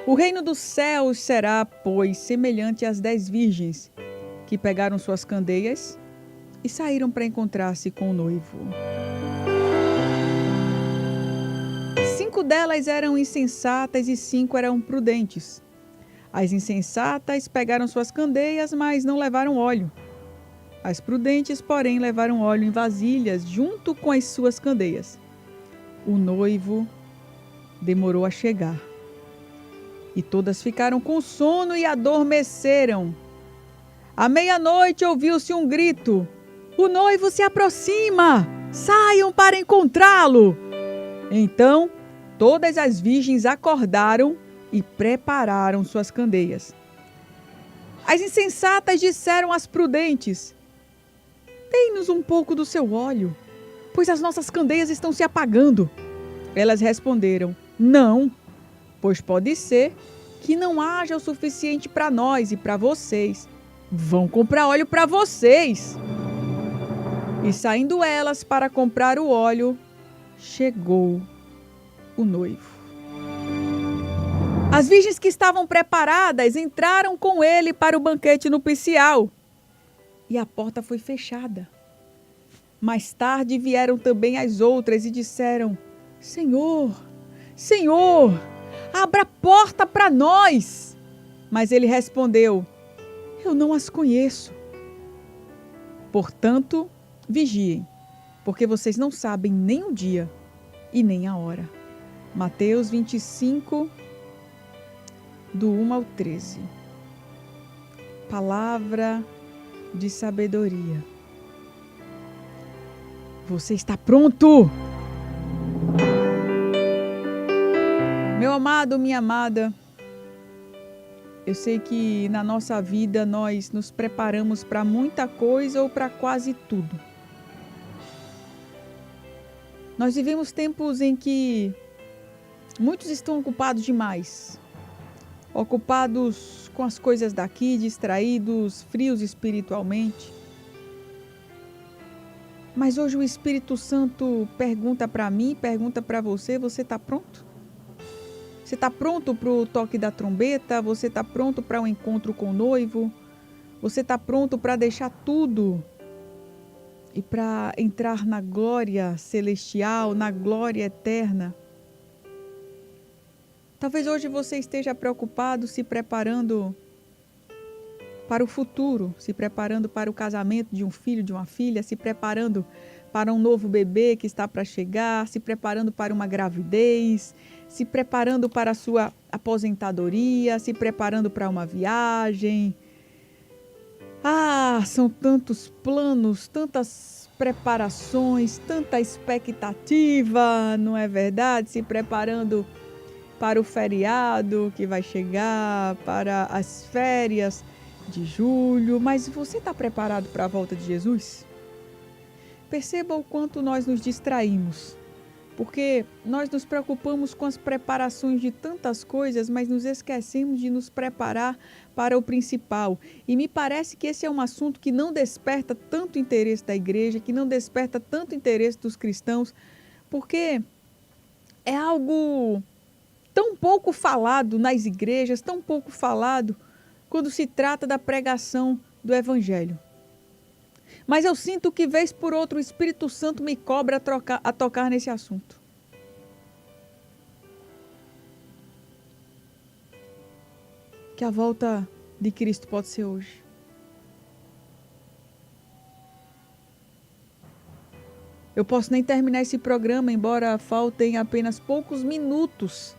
O reino dos céus será, pois, semelhante às 10 virgens que pegaram suas candeias e saíram para encontrar-se com o noivo. 5 delas eram insensatas e 5 eram prudentes. As insensatas pegaram suas candeias, mas não levaram óleo. As prudentes, porém, levaram óleo em vasilhas junto com as suas candeias. O noivo demorou a chegar. E todas ficaram com sono e adormeceram. À meia-noite ouviu-se um grito: "O noivo se aproxima! Saiam para encontrá-lo!" Então, todas as virgens acordaram e prepararam suas candeias. As insensatas disseram às prudentes: "Dê-nos um pouco do seu óleo, pois as nossas candeias estão se apagando." Elas responderam: "Não, pois pode ser que não haja o suficiente para nós e para vocês. Vão comprar óleo para vocês." E saindo elas para comprar o óleo, chegou o noivo. As virgens que estavam preparadas entraram com ele para o banquete nupcial e a porta foi fechada. Mais tarde vieram também as outras e disseram: "Senhor, Senhor, abra a porta para nós." Mas ele respondeu: "Eu não as conheço. Portanto, vigiem, porque vocês não sabem nem o dia e nem a hora." Mateus 25, do 1 ao 13. Palavra de sabedoria. Você está pronto? Meu amado, minha amada, eu sei que na nossa vida nós nos preparamos para muita coisa ou para quase tudo. Nós vivemos tempos em que muitos estão ocupados demais, ocupados com as coisas daqui, distraídos, frios espiritualmente. Mas hoje o Espírito Santo pergunta para mim, pergunta para você: você está pronto? Você está pronto para o toque da trombeta? Você está pronto para o encontro com o noivo? Você está pronto para deixar tudo e para entrar na glória celestial, na glória eterna? Talvez hoje você esteja preocupado, se preparando para o futuro, se preparando para o casamento de um filho, de uma filha, se preparando para um novo bebê que está para chegar, se preparando para uma gravidez, se preparando para a sua aposentadoria, se preparando para uma viagem. São tantos planos, tantas preparações, tanta expectativa, não é verdade? Se preparando para o feriado que vai chegar, para as férias de julho. Mas você está preparado para a volta de Jesus? Perceba o quanto nós nos distraímos, porque nós nos preocupamos com as preparações de tantas coisas, mas nos esquecemos de nos preparar para o principal. E me parece que esse é um assunto que não desperta tanto interesse da igreja, que não desperta tanto interesse dos cristãos, porque é algo tão pouco falado nas igrejas, tão pouco falado quando se trata da pregação do Evangelho. Mas eu sinto que, vez por outra, o Espírito Santo me cobra a tocar nesse assunto. Que a volta de Cristo pode ser hoje. Eu posso nem terminar esse programa, embora faltem apenas poucos minutos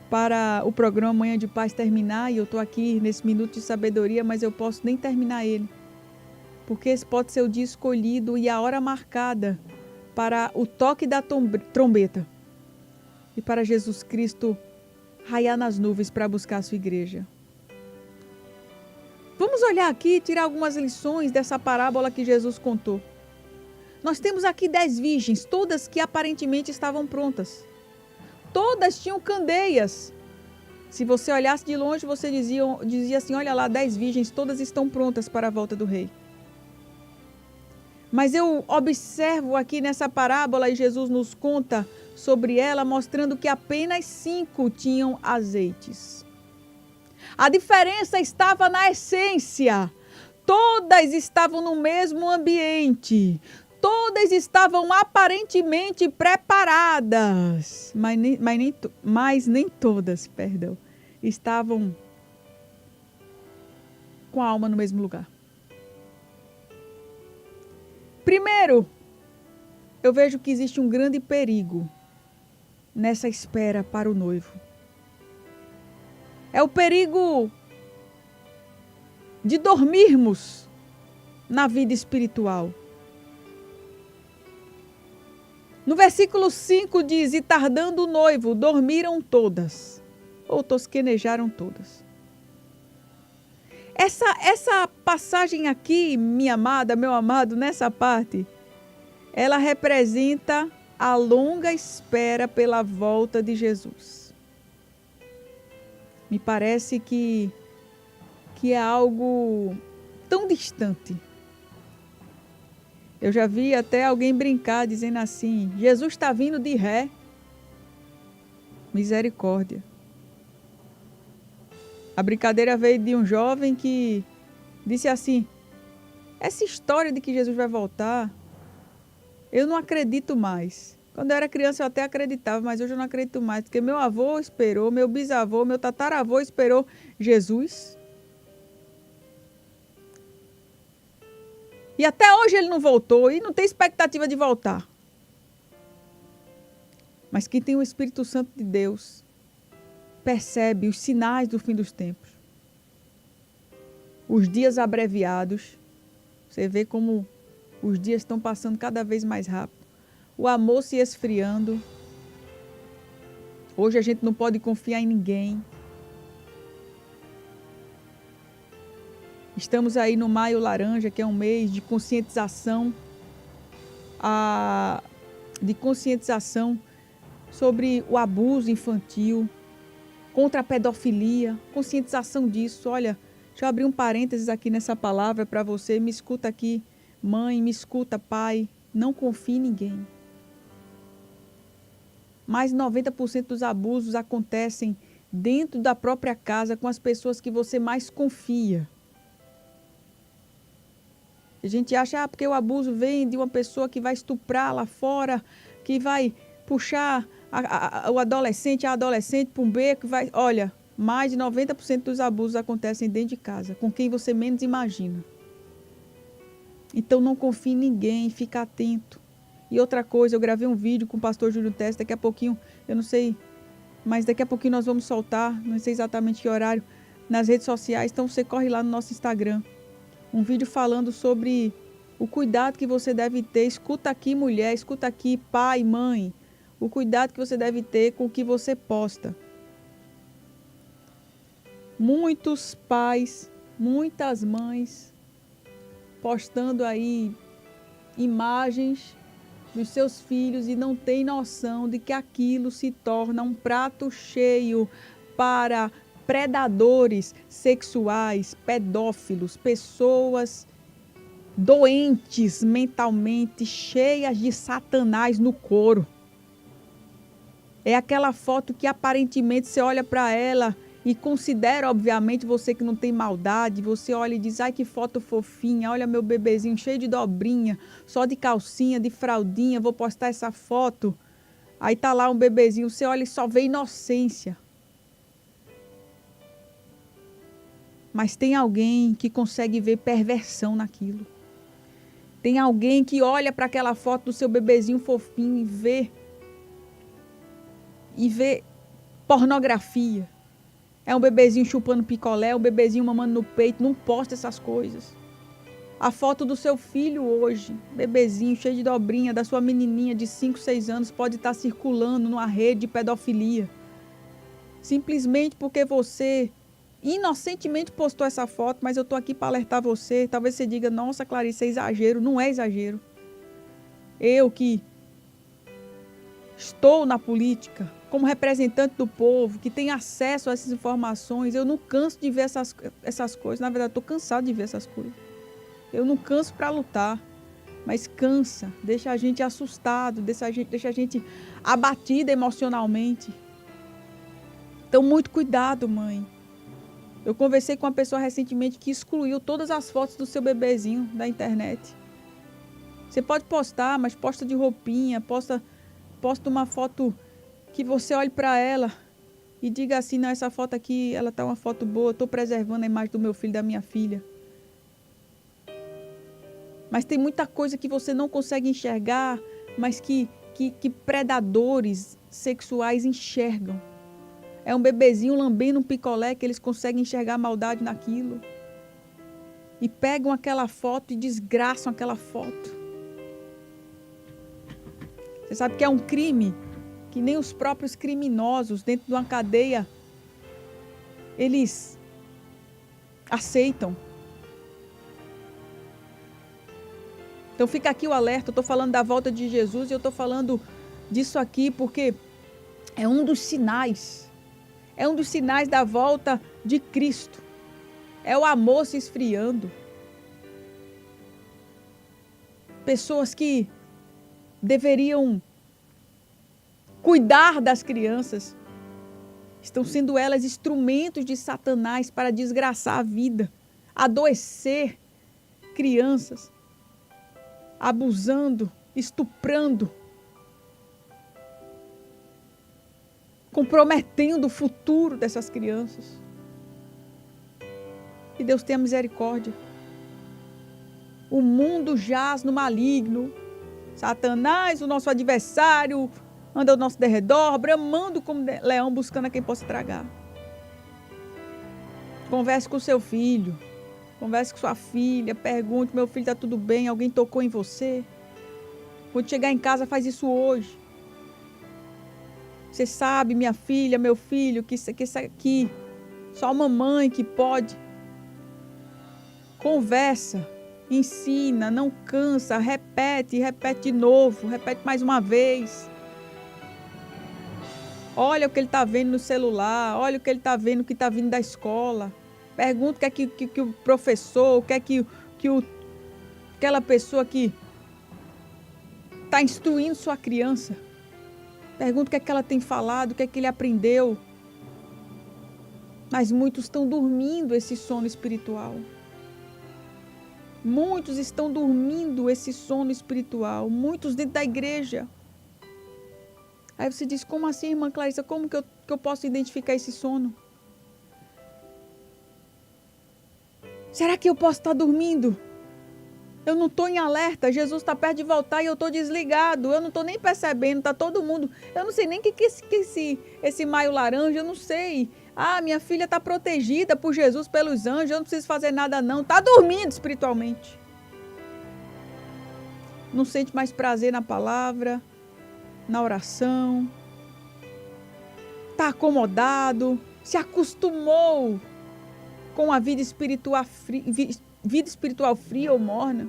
para o programa Manhã de Paz terminar, e eu estou aqui nesse minuto de sabedoria, mas eu posso nem terminar ele. Porque esse pode ser o dia escolhido e a hora marcada para o toque da trombeta e para Jesus Cristo raiar nas nuvens para buscar a sua igreja. Vamos olhar aqui e tirar algumas lições dessa parábola que Jesus contou. Nós temos aqui 10 virgens, todas que aparentemente estavam prontas. Todas tinham candeias. Se você olhasse de longe, você dizia assim: olha lá, 10 virgens, todas estão prontas para a volta do rei. Mas eu observo aqui nessa parábola e Jesus nos conta sobre ela, mostrando que apenas 5 tinham azeites. A diferença estava na essência. Todas estavam no mesmo ambiente. Todas estavam aparentemente preparadas, mas nem todas, estavam com a alma no mesmo lugar. Primeiro, eu vejo que existe um grande perigo nessa espera para o noivo. É o perigo de dormirmos na vida espiritual. No versículo 5 diz, e tardando o noivo, dormiram todas, ou tosquenejaram todas. Essa passagem aqui, minha amada, meu amado, nessa parte, ela representa a longa espera pela volta de Jesus. Me parece que é algo tão distante. Eu já vi até alguém brincar dizendo assim, Jesus está vindo de ré. Misericórdia. A brincadeira veio de um jovem que disse assim, essa história de que Jesus vai voltar, eu não acredito mais. Quando eu era criança eu até acreditava, mas hoje eu não acredito mais, porque meu avô esperou, meu bisavô, meu tataravô esperou Jesus. E até hoje ele não voltou e não tem expectativa de voltar. Mas quem tem o Espírito Santo de Deus percebe os sinais do fim dos tempos. Os dias abreviados. Você vê como os dias estão passando cada vez mais rápido. O amor se esfriando. Hoje a gente não pode confiar em ninguém. Estamos aí no Maio Laranja, que é um mês de conscientização, sobre o abuso infantil, contra a pedofilia, conscientização disso. Olha, deixa eu abrir um parênteses aqui nessa palavra para você. Me escuta aqui, mãe, me escuta, pai. Não confie em ninguém. Mais de 90% dos abusos acontecem dentro da própria casa, com as pessoas que você mais confia. A gente acha, porque o abuso vem de uma pessoa que vai estuprar lá fora, que vai puxar o adolescente, a adolescente para um beco, vai... Olha, mais de 90% dos abusos acontecem dentro de casa, com quem você menos imagina. Então não confie em ninguém, fica atento. E outra coisa, eu gravei um vídeo com o pastor Júlio Teste, daqui a pouquinho, eu não sei, mas daqui a pouquinho nós vamos soltar, não sei exatamente que horário, nas redes sociais, então você corre lá no nosso Instagram. Um vídeo falando sobre o cuidado que você deve ter. Escuta aqui, mulher, escuta aqui, pai, mãe. O cuidado que você deve ter com o que você posta. Muitos pais, muitas mães postando aí imagens dos seus filhos e não tem noção de que aquilo se torna um prato cheio para predadores sexuais, pedófilos, pessoas doentes mentalmente, cheias de Satanás no couro. É aquela foto que aparentemente você olha para ela e considera, obviamente, você que não tem maldade, você olha e diz, ai que foto fofinha, olha meu bebezinho cheio de dobrinha, só de calcinha, de fraldinha, vou postar essa foto. Aí tá lá um bebezinho, você olha e só vê inocência. Mas tem alguém que consegue ver perversão naquilo. Tem alguém que olha para aquela foto do seu bebezinho fofinho e vê pornografia. É um bebezinho chupando picolé, é um bebezinho mamando no peito, não posta essas coisas. A foto do seu filho hoje, bebezinho cheio de dobrinha, da sua menininha de 5, 6 anos, pode estar circulando numa rede de pedofilia. Simplesmente porque você inocentemente postou essa foto, mas eu estou aqui para alertar você. Talvez você diga, nossa, Clarice, é exagero. Não é exagero. Eu que estou na política, como representante do povo, que tem acesso a essas informações, eu não canso de ver essas coisas. Na verdade, estou cansado de ver essas coisas. Eu não canso para lutar. mas cansa, deixa a gente assustado, deixa a gente abatida emocionalmente. Então, muito cuidado, mãe. Eu conversei com uma pessoa recentemente que excluiu todas as fotos do seu bebezinho da internet. Você pode postar, mas posta de roupinha, posta uma foto que você olhe para ela e diga assim, não, essa foto aqui, ela tá uma foto boa, estou preservando a imagem do meu filho, da minha filha. Mas tem muita coisa que você não consegue enxergar, mas que predadores sexuais enxergam. É um bebezinho lambendo um picolé que eles conseguem enxergar a maldade naquilo. E pegam aquela foto e desgraçam aquela foto. Você sabe que é um crime que nem os próprios criminosos dentro de uma cadeia, eles aceitam. Então fica aqui o alerta, eu estou falando da volta de Jesus e eu estou falando disso aqui porque é um dos sinais. É um dos sinais da volta de Cristo. É o amor se esfriando. Pessoas que deveriam cuidar das crianças estão sendo elas instrumentos de Satanás para desgraçar a vida, adoecer crianças, abusando, estuprando, comprometendo o futuro dessas crianças. Que Deus tenha misericórdia. O mundo jaz no maligno. Satanás, o nosso adversário, anda ao nosso derredor, bramando como leão, buscando a quem possa tragar. Converse com seu filho. Converse com sua filha. Pergunte, meu filho, está tudo bem? Alguém tocou em você? Quando chegar em casa, faz isso hoje. Você sabe, minha filha, meu filho, que isso aqui, só uma mãe que pode. Conversa, ensina, não cansa, repete de novo, repete mais uma vez. Olha o que ele está vendo no celular, olha o que ele está vendo que está vindo da escola. Pergunta o que é que o professor, o que é que aquela pessoa que está instruindo sua criança. Pergunta o que é que ela tem falado, o que é que ele aprendeu. Mas muitos estão dormindo esse sono espiritual. Muitos estão dormindo esse sono espiritual. Muitos dentro da igreja. Aí você diz, como assim, irmã Clarissa? Como que eu posso identificar esse sono? Será que eu posso estar dormindo? Eu não estou em alerta, Jesus está perto de voltar e eu estou desligado. Eu não estou nem percebendo, está todo mundo. Eu não sei nem o que esse maio laranja, eu não sei. Ah, minha filha está protegida por Jesus, pelos anjos, eu não preciso fazer nada não. Está dormindo espiritualmente. Não sente mais prazer na palavra, na oração. Está acomodado, se acostumou com a vida espiritual fria ou morna.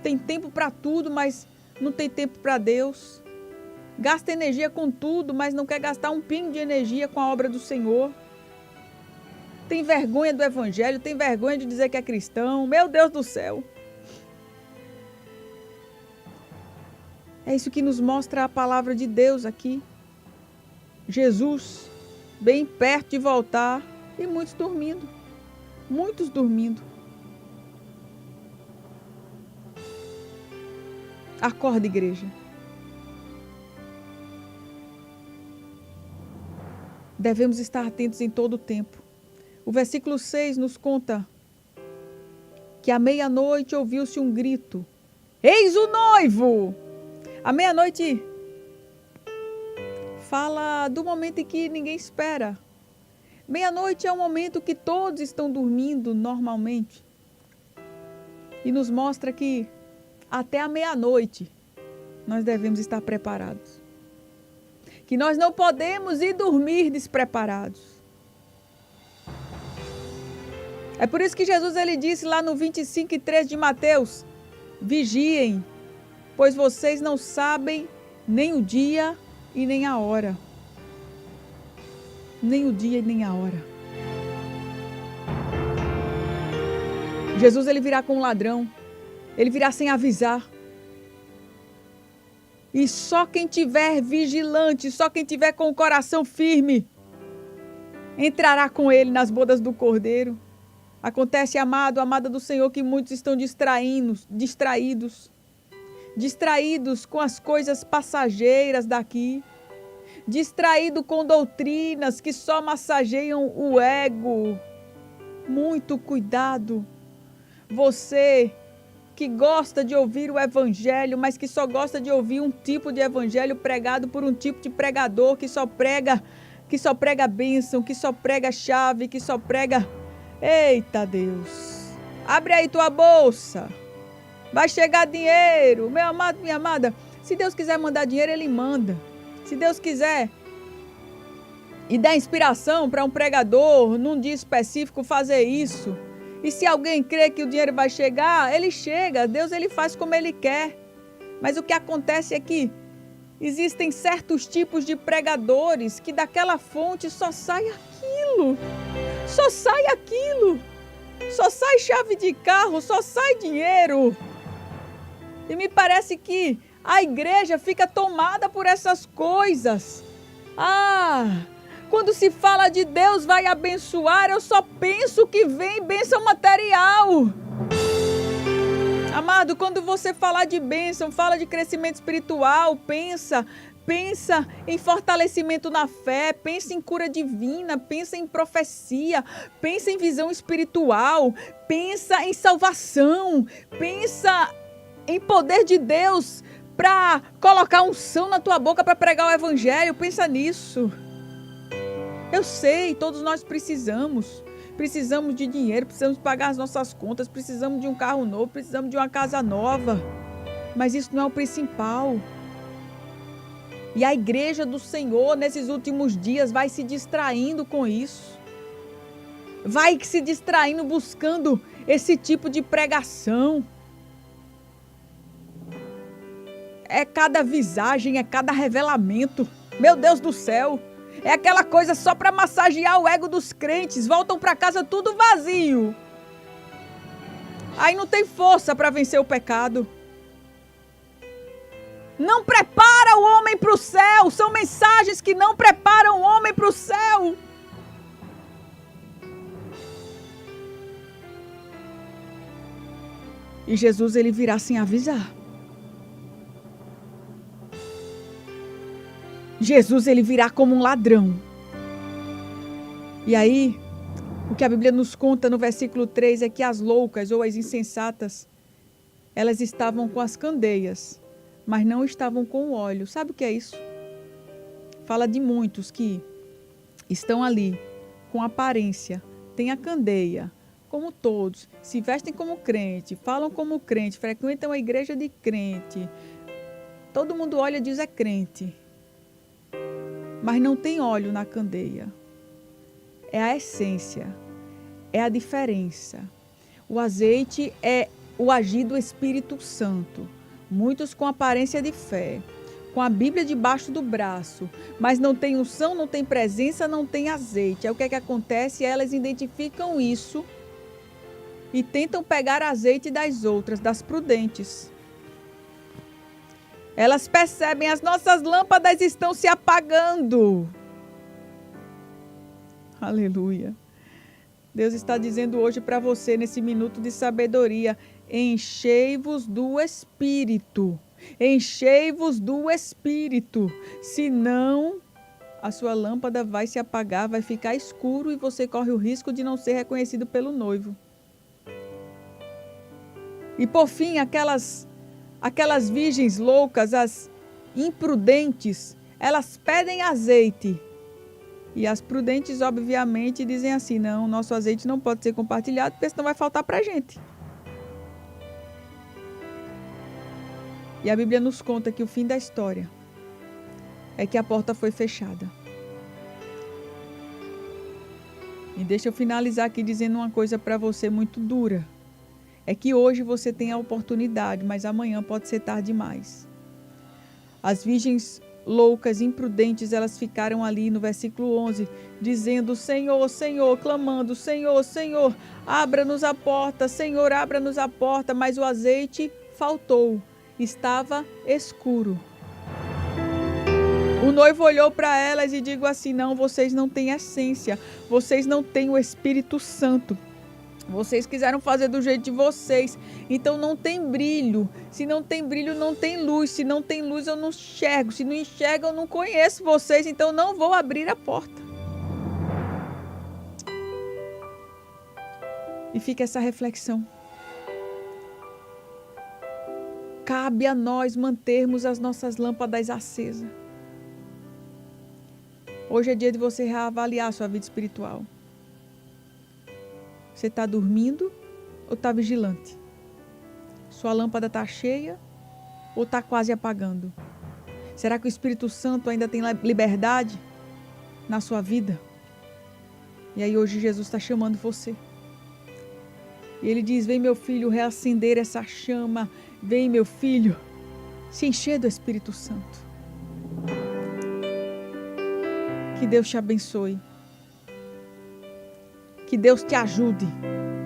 Tem tempo para tudo, mas não tem tempo para Deus. Gasta energia com tudo, mas não quer gastar um pingo de energia com a obra do Senhor. Tem vergonha do evangelho, tem vergonha de dizer que é cristão. Meu Deus do céu. É isso que nos mostra a palavra de Deus aqui. Jesus, bem perto de voltar, e muitos dormindo. Muitos dormindo. Acorda, igreja. Devemos estar atentos em todo o tempo. O versículo 6 nos conta que à meia-noite ouviu-se um grito. Eis o noivo! À meia-noite fala do momento em que ninguém espera. Meia-noite é um momento que todos estão dormindo normalmente. E nos mostra que até a meia-noite nós devemos estar preparados. Que nós não podemos ir dormir despreparados. É por isso que Jesus ele disse lá no 25:3 de Mateus: vigiem, pois vocês não sabem nem o dia e nem a hora. Nem o dia e nem a hora. Jesus ele virá com um ladrão. Ele virá sem avisar. E só quem tiver vigilante, só quem tiver com o coração firme, entrará com ele nas bodas do Cordeiro. Acontece, amado, amada do Senhor, que muitos estão distraídos com as coisas passageiras daqui, distraído com doutrinas que só massageiam o ego. Muito cuidado. Você que gosta de ouvir o evangelho, mas que só gosta de ouvir um tipo de evangelho pregado por um tipo de pregador que só prega bênção, que só prega chave, que só prega... Eita Deus! Abre aí tua bolsa. Vai chegar dinheiro. Meu amado, minha amada, se Deus quiser mandar dinheiro, Ele manda. Se Deus quiser e dar inspiração para um pregador num dia específico fazer isso, e se alguém crê que o dinheiro vai chegar, ele chega. Deus, ele faz como ele quer. Mas o que acontece é que existem certos tipos de pregadores que daquela fonte só sai aquilo. Só sai aquilo. Só sai chave de carro, só sai dinheiro. E me parece que a igreja fica tomada por essas coisas. Quando se fala de Deus vai abençoar, eu só penso que vem bênção material. Amado, quando você falar de bênção, fala de crescimento espiritual, pensa em fortalecimento na fé, pensa em cura divina, pensa em profecia, pensa em visão espiritual, pensa em salvação, pensa em poder de Deus para colocar unção na tua boca para pregar o evangelho, pensa nisso. Eu sei, todos nós precisamos de dinheiro, precisamos pagar as nossas contas, precisamos de um carro novo, precisamos de uma casa nova, mas isso não é o principal. E a igreja do Senhor, nesses últimos dias, vai se distraindo com isso. Vai se distraindo buscando esse tipo de pregação. É cada visagem, é cada revelamento. Meu Deus do céu! É aquela coisa só para massagear o ego dos crentes. Voltam para casa tudo vazio. Aí não tem força para vencer o pecado. Não prepara o homem para o céu. São mensagens que não preparam o homem para o céu. E Jesus, ele virá sem avisar. Jesus, ele virá como um ladrão. E aí, o que a Bíblia nos conta no versículo 3 é que as loucas ou as insensatas, elas estavam com as candeias, mas não estavam com o óleo. Sabe o que é isso? Fala de muitos que estão ali com aparência, têm a candeia, como todos, se vestem como crente, falam como crente, frequentam a igreja de crente. Todo mundo olha e diz é crente. Mas não tem óleo na candeia. É a essência, é a diferença. O azeite é o agir do Espírito Santo. Muitos com aparência de fé, com a Bíblia debaixo do braço, mas não tem unção, não tem presença, não tem azeite. Aí o que é que acontece? Elas identificam isso e tentam pegar azeite das outras, das prudentes. Elas percebem, as nossas lâmpadas estão se apagando. Aleluia. Deus está dizendo hoje para você, nesse minuto de sabedoria, enchei-vos do Espírito. Enchei-vos do Espírito. Senão, a sua lâmpada vai se apagar, vai ficar escuro e você corre o risco de não ser reconhecido pelo noivo. E por fim, aquelas virgens loucas, as imprudentes, elas pedem azeite. E as prudentes, obviamente, dizem assim, não, nosso azeite não pode ser compartilhado, porque senão vai faltar para a gente. E a Bíblia nos conta que o fim da história é que a porta foi fechada. E deixa eu finalizar aqui dizendo uma coisa para você muito dura. É que hoje você tem a oportunidade, mas amanhã pode ser tarde demais. As virgens loucas, imprudentes, elas ficaram ali no versículo 11, dizendo: Senhor, Senhor, clamando: Senhor, Senhor, abra-nos a porta, Senhor, abra-nos a porta. Mas o azeite faltou, estava escuro. O noivo olhou para elas e disse assim: não, vocês não têm essência, vocês não têm o Espírito Santo. Vocês quiseram fazer do jeito de vocês, então não tem brilho. Se não tem brilho, não tem luz. Se não tem luz, eu não enxergo. Se não enxergo, eu não conheço vocês, então não vou abrir a porta. E fica essa reflexão. Cabe a nós mantermos as nossas lâmpadas acesas. Hoje é dia de você reavaliar a sua vida espiritual. Você está dormindo ou está vigilante? Sua lâmpada está cheia ou está quase apagando? Será que o Espírito Santo ainda tem liberdade na sua vida? E aí hoje Jesus está chamando você. E ele diz: vem meu filho reacender essa chama. Vem meu filho se encher do Espírito Santo. Que Deus te abençoe. Que Deus te ajude.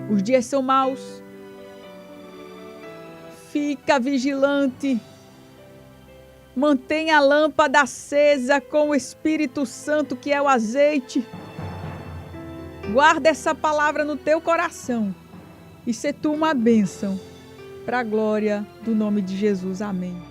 Os dias são maus. Fica vigilante. Mantenha a lâmpada acesa com o Espírito Santo, que é o azeite. Guarda essa palavra no teu coração. E se tu uma bênção para a glória do nome de Jesus. Amém.